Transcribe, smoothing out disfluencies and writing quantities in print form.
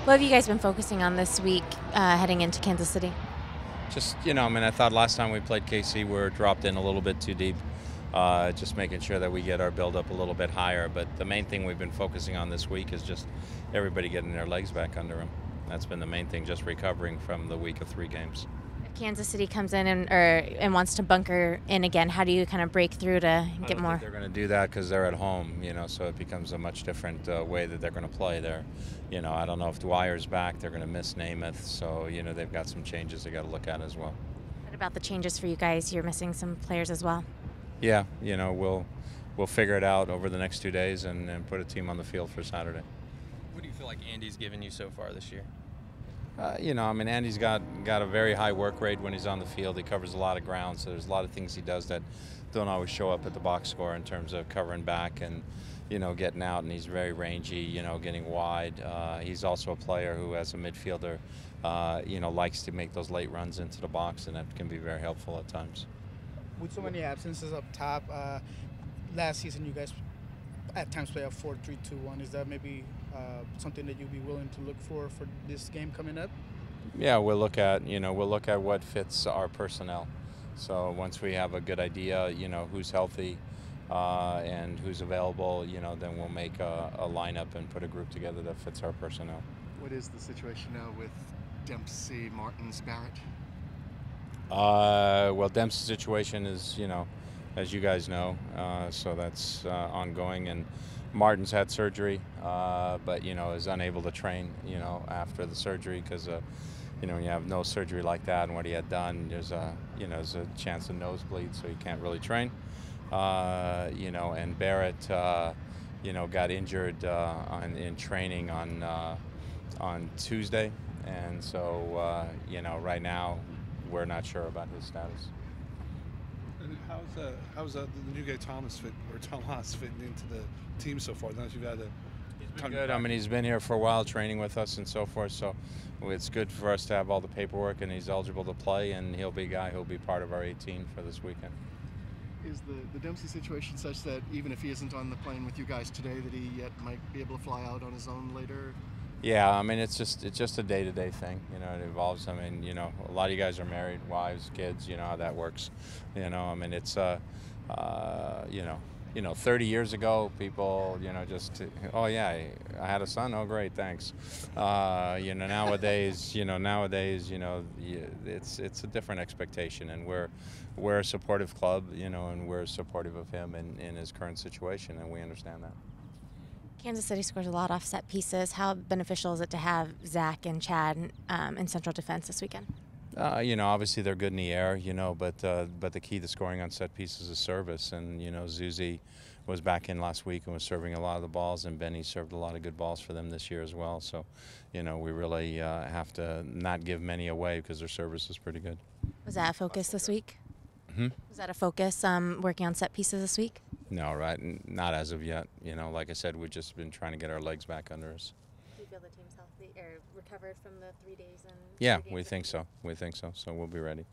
What have you guys been focusing on this week heading into Kansas City? Just, I mean, I thought last time we played KC, we were dropped in a little bit too deep. Just making sure that we get our build up a little bit higher. But the main thing we've been focusing on this week is just everybody getting their legs back under them. That's been the main thing, just recovering from the week of 3 games. If Kansas City comes in and wants to bunker in again, how do you kind of break through to I get don't more? think they're going to do that because they're at home, so it becomes a much different way that they're going to play there. I don't know if Dwyer's back. They're going to miss Namath, so they've got some changes they got to look at as well. What about the changes for you guys? You're missing some players as well. Yeah, we'll figure it out over the next 2 days and put a team on the field for Saturday. What do you feel like Andy's given you so far this year? I mean, Andy's got a very high work rate when he's on the field. He covers a lot of ground, so there's a lot of things he does that don't always show up at the box score in terms of covering back and, getting out, and he's very rangy, getting wide. He's also a player who, as a midfielder, likes to make those late runs into the box, and that can be very helpful at times. With so many absences up top, last season you guys at times play a 4-3-2-1. Is that maybe something that you'd be willing to look for this game coming up? Yeah, we'll look at what fits our personnel. So once we have a good idea, who's healthy and who's available, then we'll make a lineup and put a group together that fits our personnel. What is the situation now with Dempsey, Martins, Barrett? Well, Dempsey's situation is, as you guys know, so that's ongoing. And Martin's had surgery, but, is unable to train, after the surgery because, when you have no surgery like that and what he had done, there's a chance of nosebleed, so he can't really train. And Barrett, got injured in training on Tuesday. And so, right now, we're not sure about his status. And how's the new guy Tom Haas fitting into the team so far? Now that you've had a He's been good. I mean, he's been here for a while, training with us and so forth. So it's good for us to have all the paperwork, and he's eligible to play, and he'll be a guy who'll be part of our 18 for this weekend. Is the Dempsey situation such that even if he isn't on the plane with you guys today, that he yet might be able to fly out on his own later? Yeah, I mean, it's just a day-to-day thing. It involves. I mean, a lot of you guys are married, wives, kids. You know how that works. I mean, it's 30 years ago, people, oh yeah, I had a son. Oh great, thanks. Nowadays, it's a different expectation, and we're a supportive club, and we're supportive of him in his current situation, and we understand that. Kansas City scores a lot off set pieces. How beneficial is it to have Zach and Chad in central defense this weekend? Obviously they're good in the air, but the key to scoring on set pieces is service. And, Zuzi was back in last week and was serving a lot of the balls, and Benny served a lot of good balls for them this year as well. So, we really have to not give many away because their service is pretty good. Was that a focus this week? Hmm? Was that a focus working on set pieces this week? No, right, not as of yet. Like I said, we've just been trying to get our legs back under us. Do you feel the team's healthy or recovered from the 3 days? Yeah, we think so. So we'll be ready.